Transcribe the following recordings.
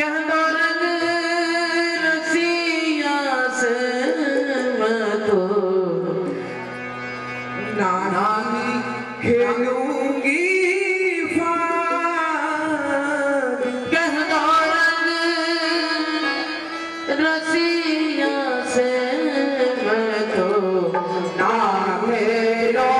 कह दो रंग रसिया से मैं तो नानी खेलूंगी कह दो रंग रसिया से मैं तो ना खेलूंगी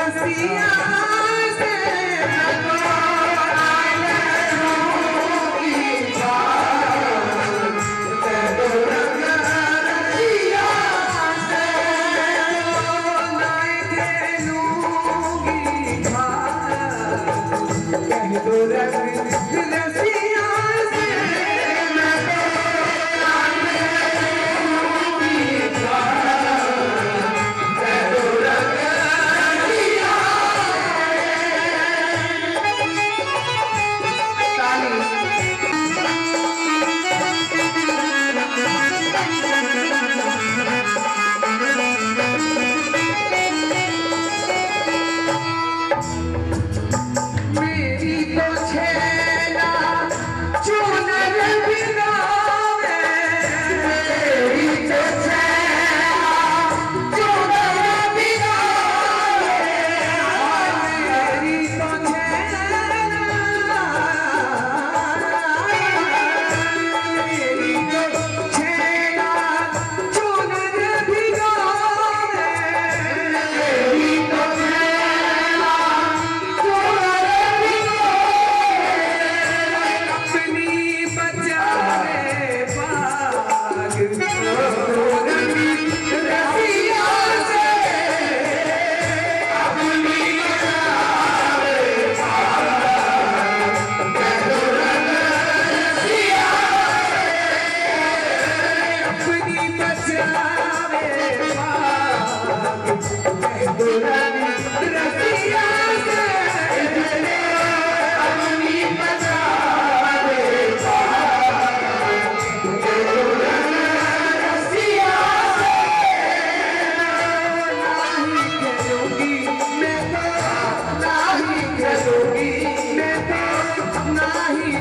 रसिया से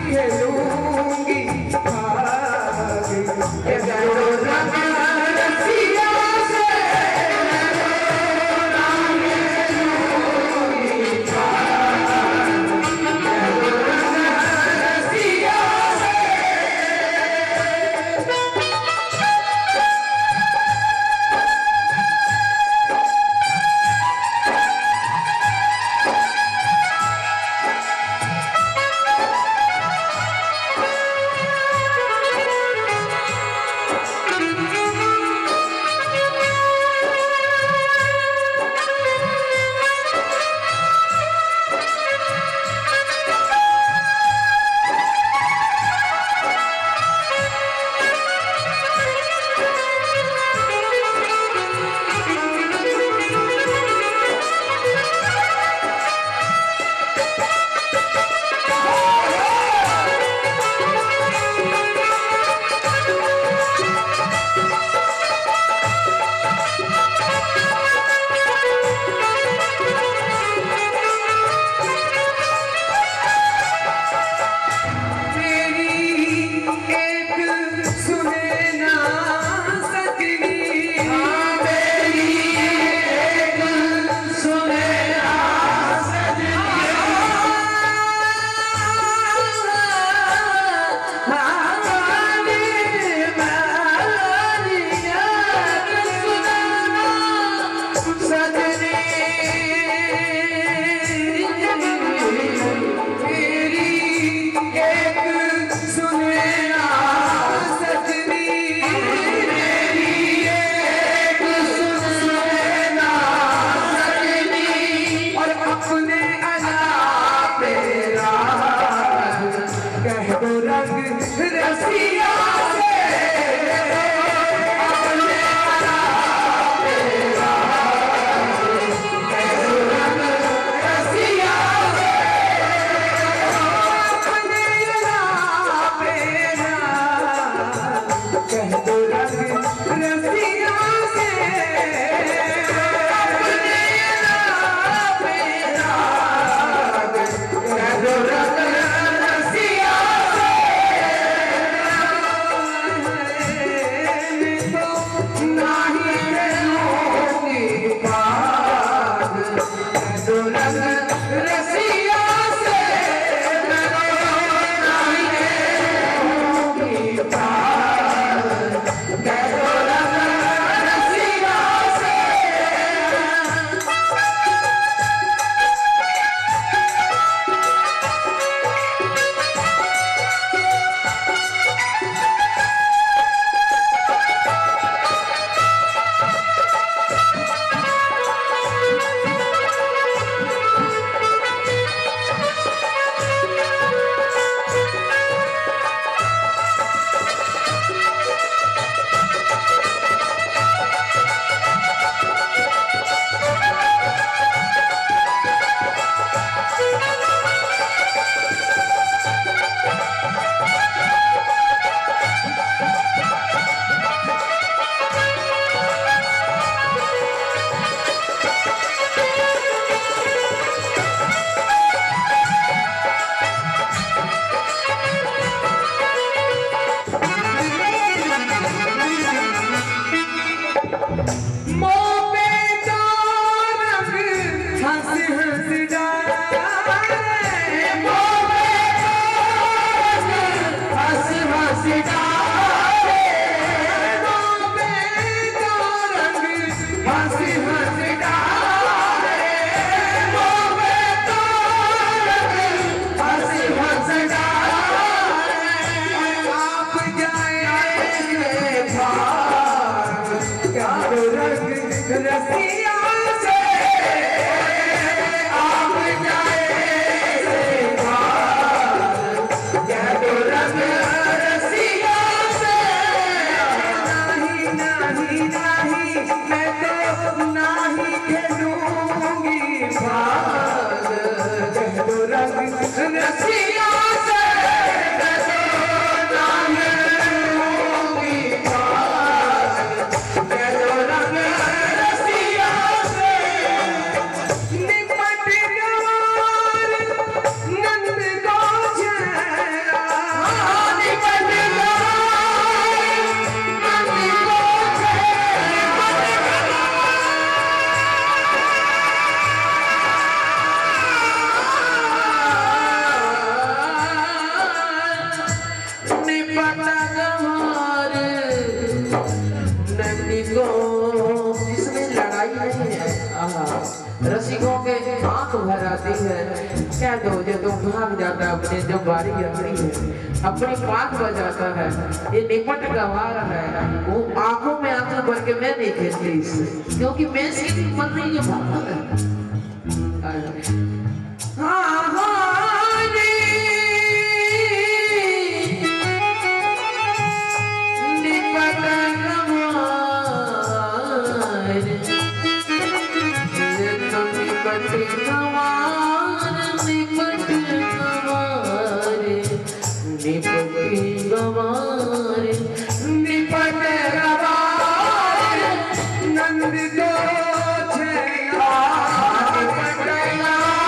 खेलूंगी मैं तो नाही खेलूंगी भाग कह दो रंग रसिया से मैं तो नाही खेलूंगी भाग कह दो रंग रसिया से निपट गवार नंद को चेहरा निपट गवार नंद को निपट गवार नंद को इसमें लड़ाई नहीं है रसिकों के आंख भर आती है कह दो जो तुम भाग जाता अपने जो बारी अपनी है अपनी बात बजाता है ये निपट गवार है वो आंखों में आंखें भर के मैं नहीं खेलती इससे क्योंकि मैं इसकी मन नहीं है भागता है हाँ हाँ जी निपट गवार निपट गवार निपट गवार निपट गवार निपट गवार नंद को छेड़ा निपट गवार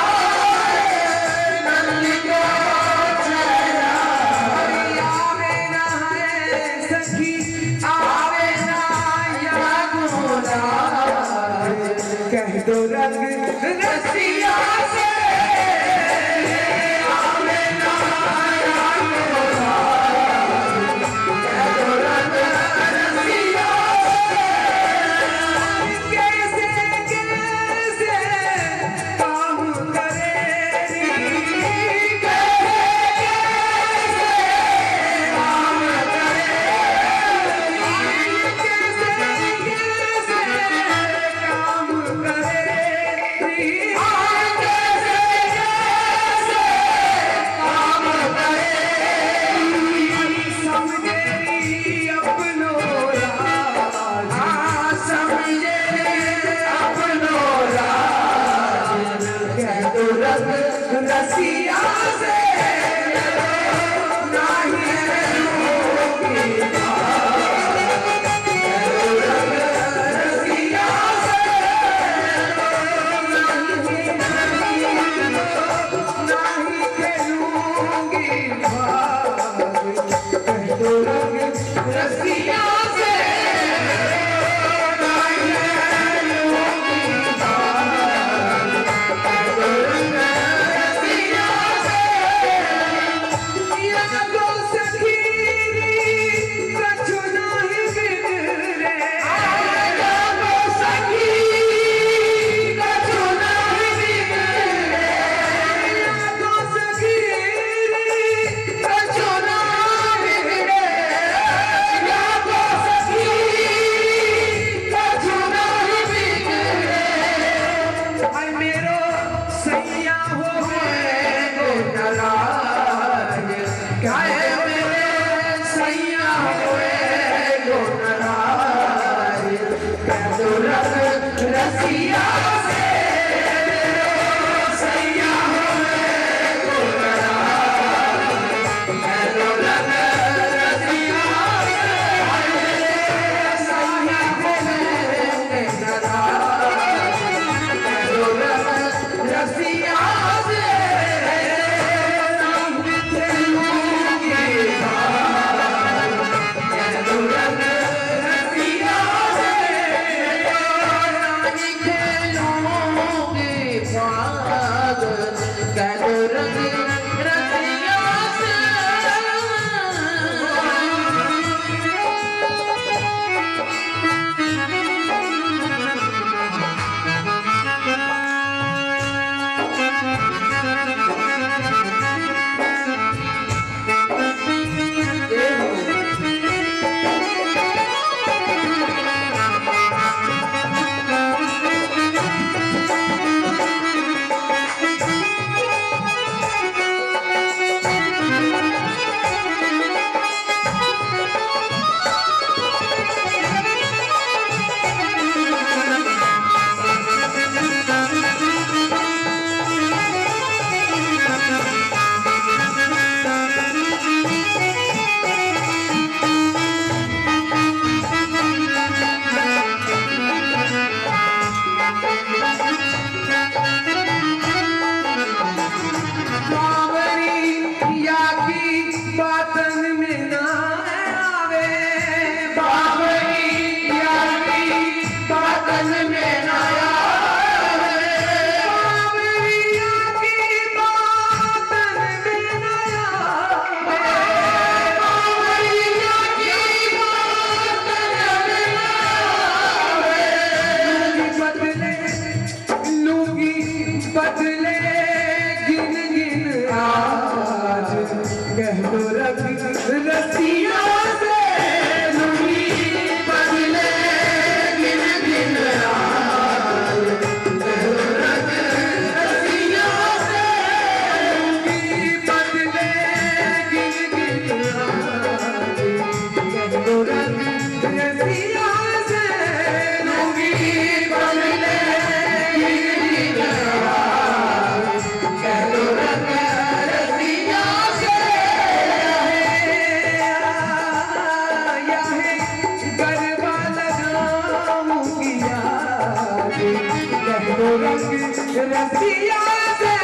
रसिया से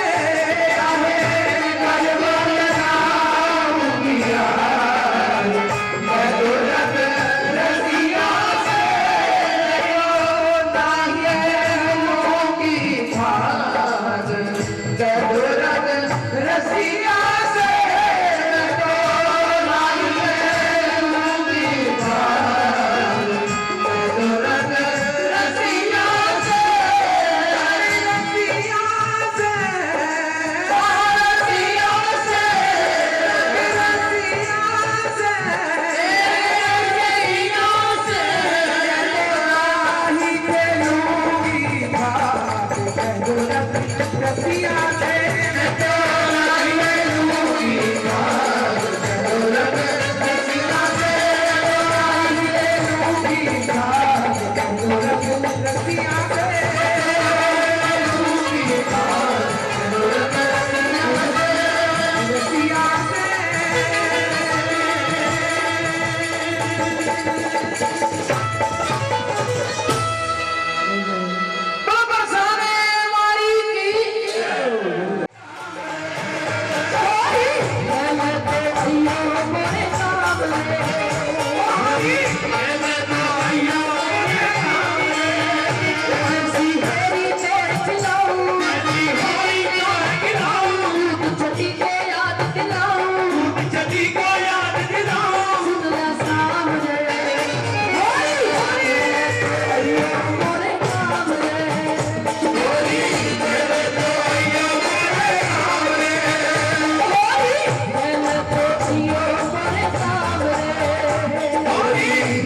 आहे करवल नाऊंगी यार मैं तो रब रसिया से नाऊंगी भाग मैं तो रब रसिया से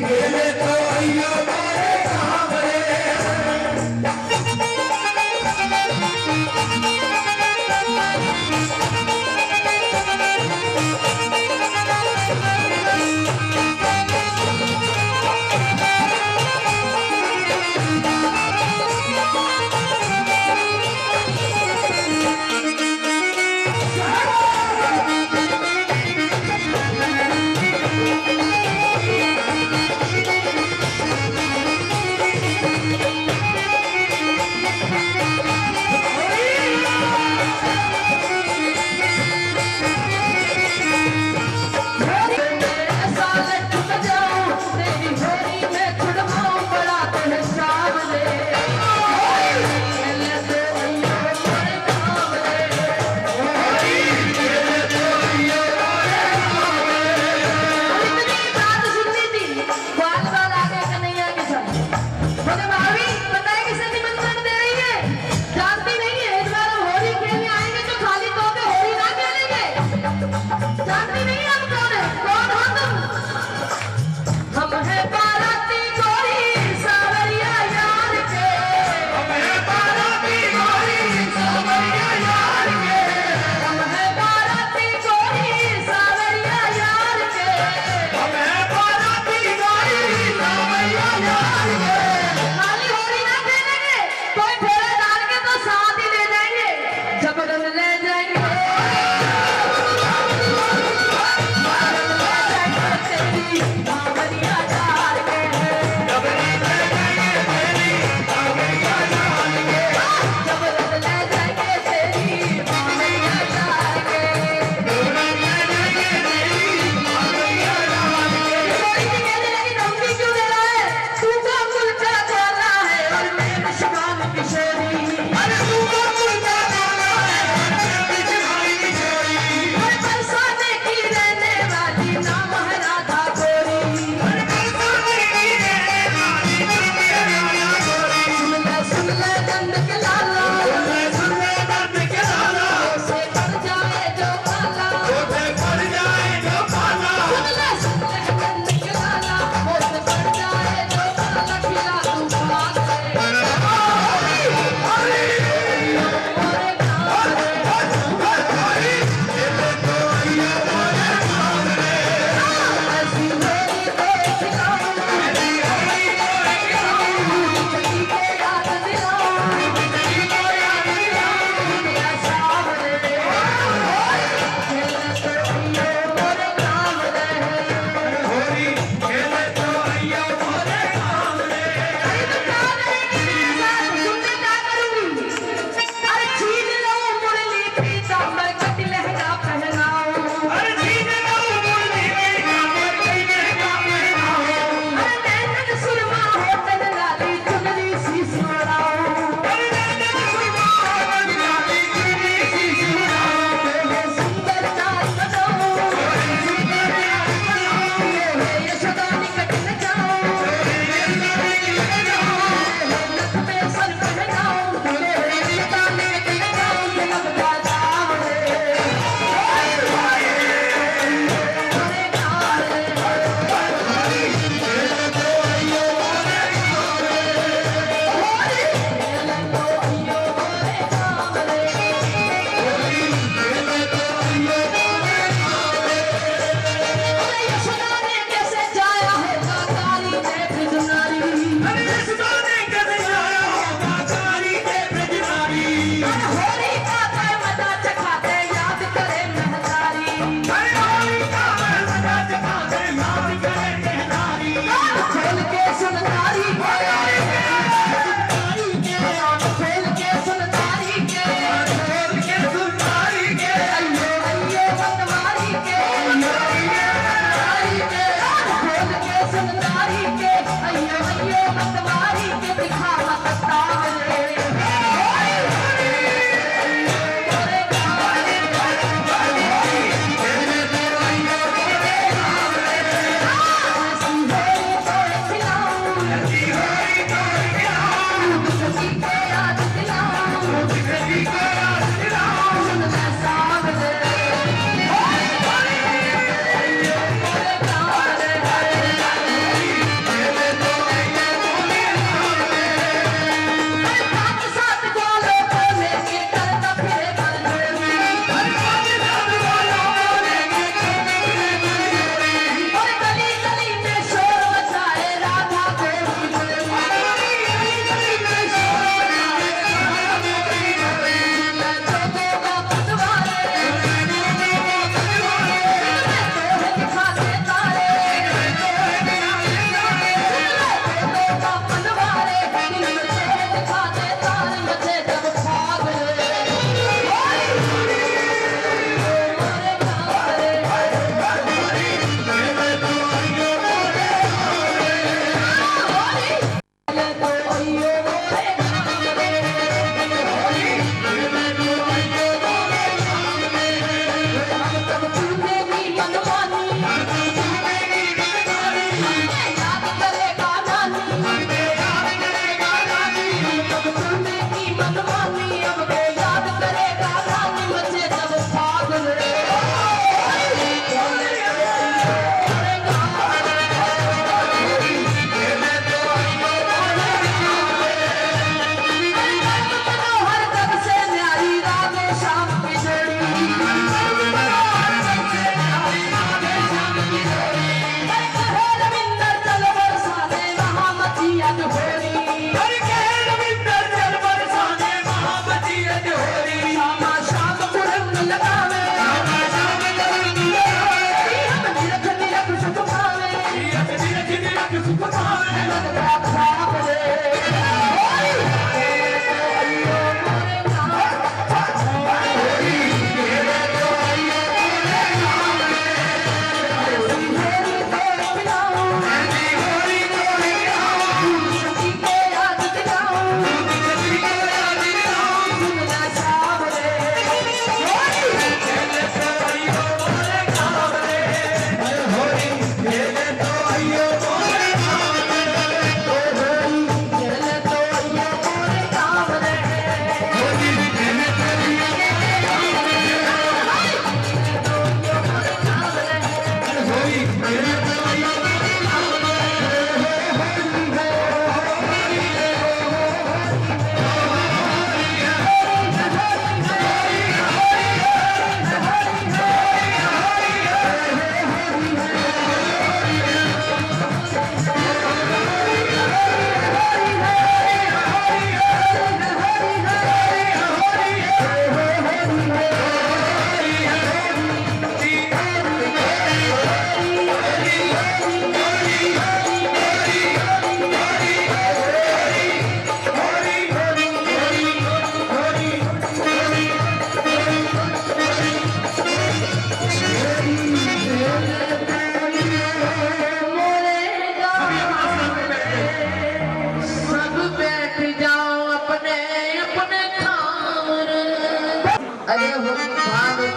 Holy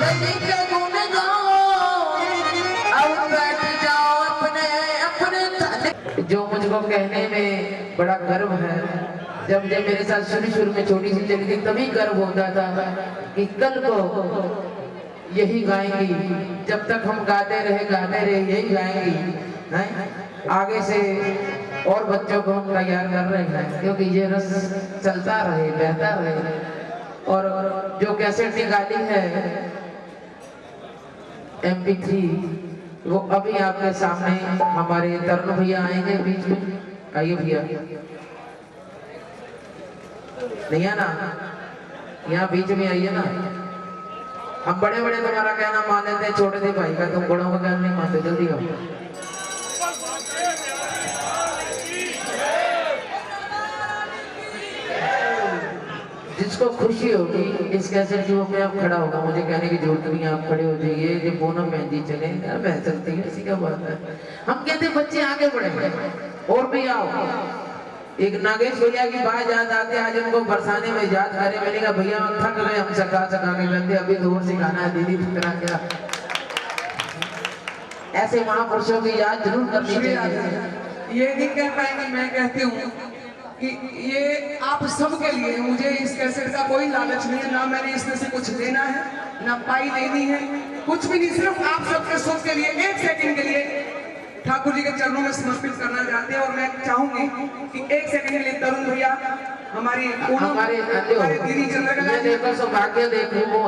गली के गुन गाओ, अब बैठ जाओ अपने अपने थाने। जो मुझको कहने में बड़ा गर्व है, जब जब मेरे साथ शुरू में छोटी सी चली थी तभी गर्व होता था कि कल को यही गाएंगी, जब तक हम गाते रहे यही गाएंगी हैं? आगे से और बच्चों को हम तैयार कर रहे हैं, क्योंकि ये रस चलता रहे, बहता रहे। और जो कैसेट निकाली है MP3, वो अभी आपके सामने हमारे तरुण भैया आएंगे बीच में। आइए भैया, नहीं है ना, यहाँ बीच में आइए ना। हम बड़े बड़े तुम्हारा कहना मान लेते हैं, छोटे थे भाई का तुम बड़ों का कहना नहीं मानते। जल्दी आओ। जिसको खुशी होगी इस कैसेट की वो अपने आप खड़ा होगा, मुझे कहने की जरूरत नहीं है, आप खड़े हो जाइए। ये पूनम मेहंदी चले यार, बह सकती है, ऐसी क्या बात है। हम कहते बच्चे आगे बढ़े और भी आओ। एक नागेश भैया की बात याद आती है, आज उनको बरसाने में याद करे। मैंने कहा भैया थक गए हम सका के कहते अभी तो और सिखाना है दीदी कितना क्या। ऐसे महापुरुषों की याद जरूर करनी चाहिए। ये नहीं कह पाएंगे, मैं कहती हूँ कि ये आप सबके लिए। मुझे इस कैसेट का कोई लालच नहीं है, ना मैंने इसमें से कुछ लेना है ना पाई लेनी है, कुछ भी नहीं। सिर्फ आप सबके सुख के लिए, एक सेकंड के लिए ठाकुर जी के चरणों में समर्पित करना चाहते हैं। और मैं चाहूंगी कि एक सेकंड के लिए तरुण भैया हमारी दीदी चंद्रकला देखो सौभाग्य देखो वो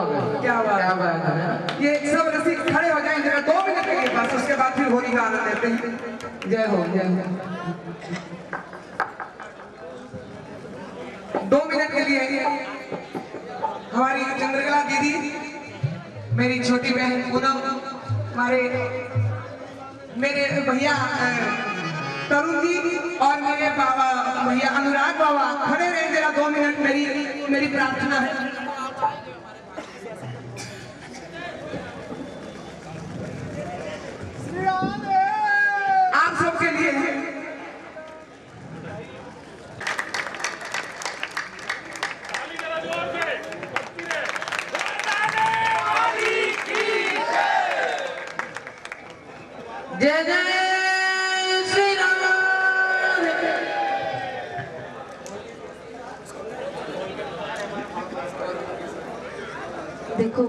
क्या बात है। ये सब रसिक खड़े हो जाएं जरा 2 मिनट के लिए बस, उसके बाद फिर होली का आनंद लेते हैं। जय हो जय हो। 2 मिनट के लिए हमारी चंद्रकला दीदी, मेरी छोटी बहन पूनम, मेरे भैया तरुण जी और मेरे बाबा भैया अनुराग बाबा खड़े रहे जरा 2 मिनट। मेरी प्रार्थना है। आप सबके लिए है। जय जय श्री राम। देखो,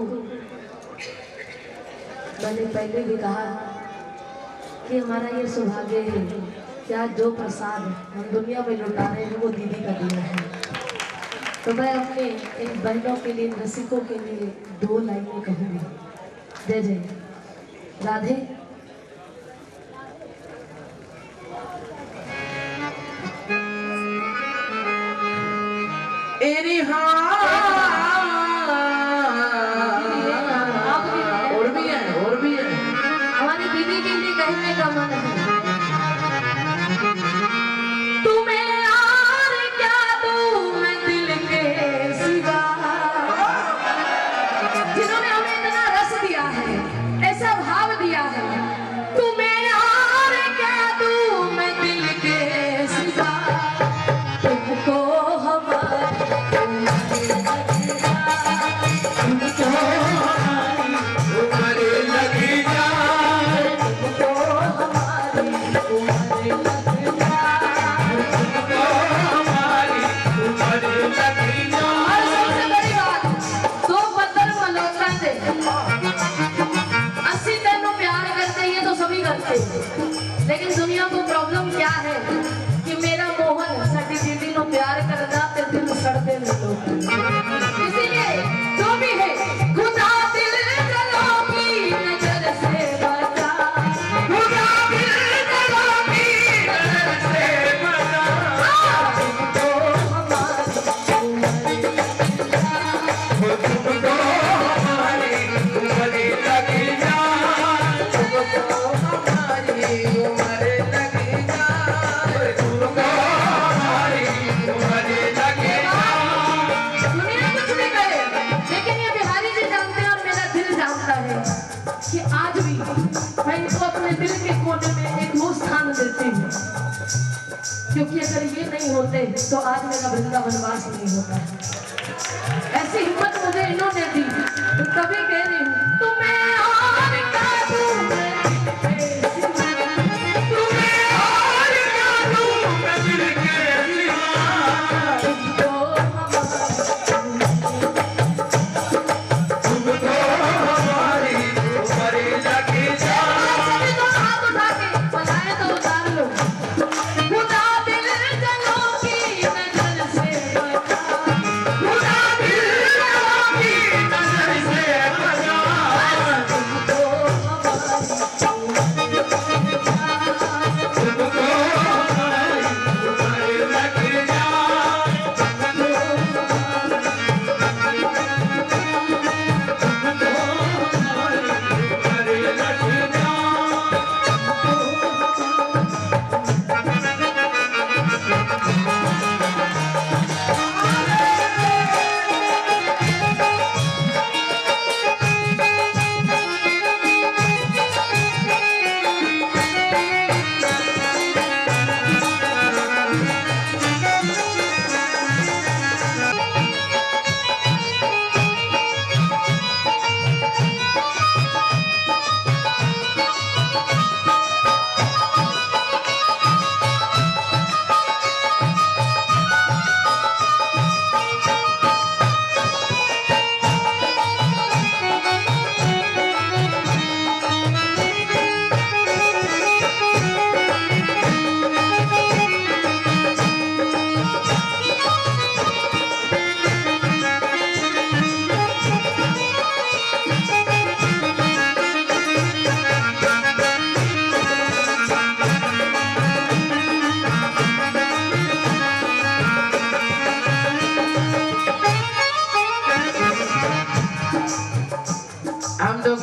मैंने पहले भी कहा कि हमारा ये सौभाग्य है कि आज जो प्रसाद हम दुनिया में लुटा रहे हैं वो दीदी का दिया है। तो मैं अपने इन बहनों के लिए, रसिकों के लिए 2 लाइनें कहूँगी। जय जय राधे। और भी है हमारी दीदी के लिए कहने का मन है। तुम्हें और क्या दूं मैं दिल के सिवा, जिन्होंने हमें इतना रस दिया है, ऐसा भाव दिया है। तुम्हें और क्या दूं मैं दिल के सिवा, तुमको लेकिन दुनिया को प्रॉब्लम क्या है कि मेरा मोहन साडी दीदी को प्यार करना ते दिल सड़ते लोग। इसीलिए जो भी है खुदा दिल जलों की नजर से बचा, खुदा दिल जलों की नजर से बचा। तुमको हमारी उम्र लगी जा, तुमको हमारी उम्र लगी जा, तुमको हमारी उम्र लगी जा। दुनिया कुछ भी कहे, लेकिन ये बिहारी जी जानते हैं और मेरा दिल जानता है कि आज भी मैं इनको अपने दिल के कोने में एक वो स्थान देती हूँ, क्योंकि अगर ये नहीं होते तो आज मेरा वृंदावनवास नहीं होता। ऐसी हिम्मत मुझे इन्होंने दी, तो कभी कह रही हूँ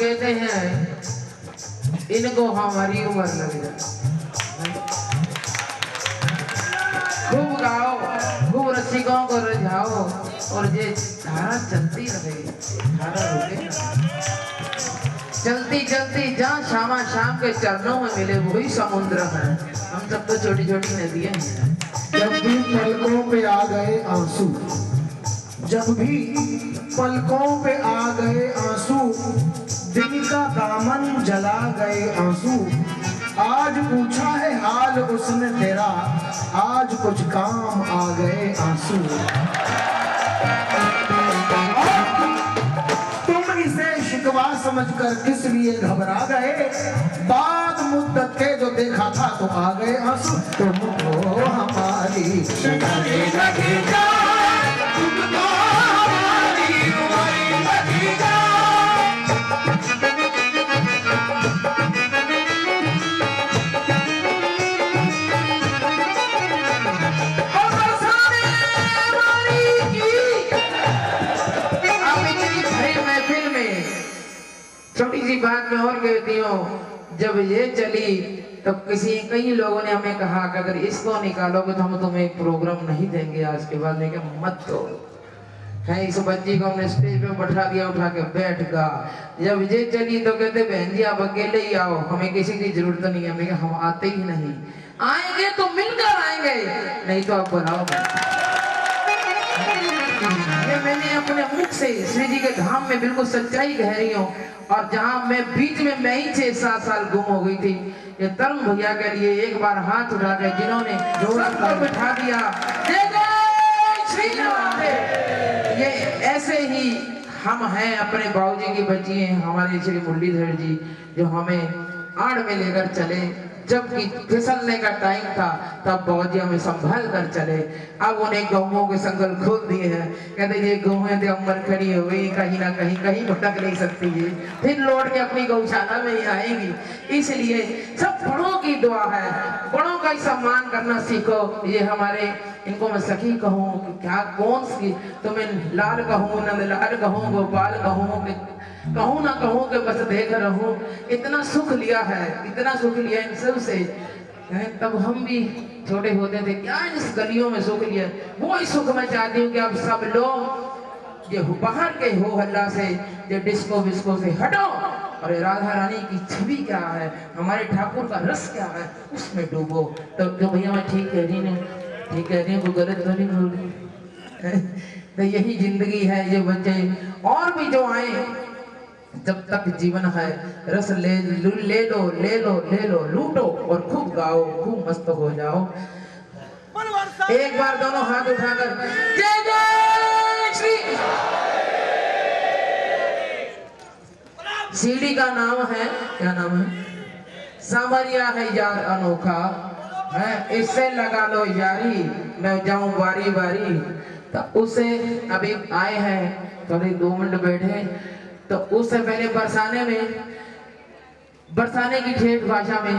कहते हैं इनको हमारी उम्र लग जाए। खूब गाओ, खूब रसिकों को रिझाओ और ये धारा चलती रहे, धारा रुके ना। चलती चलती जहाँ शामा शाम के चरणों में मिले वही समुद्र है। हम सब तो छोटी छोटी नदियां हैं। जब भी पलकों पे आ गए आंसू, जब भी पलकों पे आ गए आंसू, दिल का दामन जला गए आंसू। आज पूछा है हाल उसने तेरा, आज कुछ काम आ गए आंसू। तुम इसे शिकवा समझकर किस लिए घबरा गए, बाद मुद्दत के जो देखा था तो आ गए आंसू। तुमको हमारी लगी जा, तुमको हमारी उम्र लगी जा। छोटी सी बात मैं और कहती हूँ, जब ये चली तो कई लोगों ने हमें कहा कि अगर इसको निकालोगे तो हम तुम्हें एक प्रोग्राम नहीं देंगे आज के बाद। लेकिन मत दो है, इस बच्ची को हमने स्टेज पे बैठा दिया, उठा के बैठ गा। जब ये चली तो कहते बहन जी आप अकेले ही आओ, हमें किसी की जरूरत नहीं है। हमें हम आते ही नहीं, आएंगे तो मिलकर आएंगे, नहीं तो आप बुलाओ। ये मैंने अपने मुख से श्री जी के धाम में बिल्कुल सच्चाई कह रही हूँ। और जहाँ मैं बीच में मैं ही 6-7 साल गुम हो गई थी, ये तरुण भैया के लिए एक बार हाथ उठा के जिन्होंने सबको बिठा दिया, जय जय श्री राम। ये ऐसे ही हम हैं, अपने बाबूजी की बच्ची हैं हमारे श्री मुरलीधर जी, जो हमें आड़ में लेकर चले। जबकि फिसलने का टाइम था तब बाबूजी हमें संभाल कर चले। अब उन्हें गहुओं के संगल खोल दिए हैं, कहते ये गहुएं तो अमर खड़ी हो गई, कहीं ना कहीं भटक नहीं सकती है, फिर लौट के अपनी गौशाला में ही आएंगी। इसलिए सब बड़ों की दुआ है, बड़ों का ही सम्मान करना सीखो। ये हमारे, इनको मैं सखी कहूँ क्या, कौन सी तुम्हें लाल कहूँ, नंदलाल कहूँ, गोपाल कहूँ, कहूँ ना कहूँ कि बस देख रहूं। इतना सुख लिया है, इतना सुख लिया इन सब से। तब हम भी छोटे होते थे, क्या इस गलियों में सुख लिया, वो ही सुख मैं चाहती हूँ कि अब सब लोग ये बाहर के हो हल्ला से, ये डिस्को विस्को से हटो और राधा रानी की छवि क्या है, हमारे ठाकुर का रस क्या है, उसमें डूबो। तो जो भैया मैं ठीक कह रही हूँ, ठीक कह रही हूँ, गलत तो नहीं बोल रही। तो यही जिंदगी है। ये बच्चे और भी जो आए, जब तक जीवन है रस ले लो ले लो ले लो, लूटो और खूब गाओ, खूब मस्त हो जाओ। एक बार दोनों हाथ उठाकर जय जय श्री। सीढ़ी का नाम है, क्या नाम है, सांवरिया है यार अनोखा है, इससे लगा लो यारी, मैं जाऊं बारी बारी। तो उसे अभी आए हैं, थोड़े 2 मिनट बैठे, तो उससे पहले बरसाने की ठेठ भाषा में